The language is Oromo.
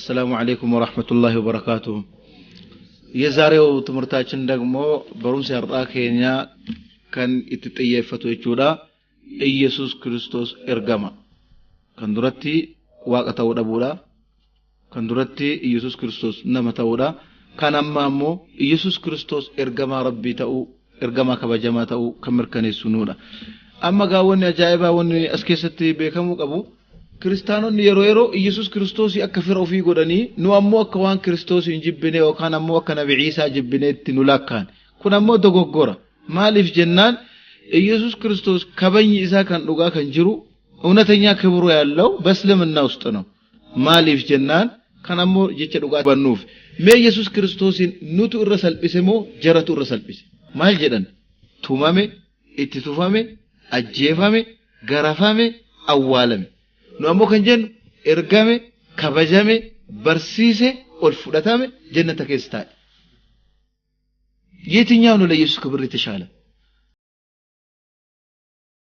السلام عليكم ورحمة الله وبركاته. የዛሬው ትምርታችን ደግሞ በሩሲያ አርጣ ኬንያ kan itti xiyyeeffatu jechuudha ኢየሱስ ክርስቶስ ergama kan duratti waaqa ta'uu dhabuudha kan duratti ኢየሱስ ክርስቶስ nama ta'uudha kan amma ammoo ኢየሱስ ክርስቶስ ergama rabbii ta'uu ergama kabajamaa ta'uu kan mirkaneessuudha amma gaawwanni ajaa'ibaa wanni as keessatti beekamuu qabu Kristaanonni yeroo ኢየሱስ ክርስቶስ akka fira ofii godhanii nu ammoo akka waan ክርስቶስ hin jibbine yookaan ammoo akka nabi Iisaa jibbineetti nu lakkaan kun ammoo dogoggora maaliif jennaan ኢየሱስ ክርስቶስ kabajni isaa kan dhugaa kan jiru እውነተኛ ክብሩ ያለው በእስልምና ውስጥ ነው maaliif jennaan kan ammoo jecha dhugaa bannuuf mee ኢየሱስ ክርስቶስን nutu irra salphise moo jaratu irra salphise maal jedhan tumame itti tufame ajjeefame garafame awwaalame nu ammoo kan jennu ergame kabajame barsiise ol fudhatame jannata keessa taa'e የትኛው ነው ለኢየሱስ ክብር የተሻለ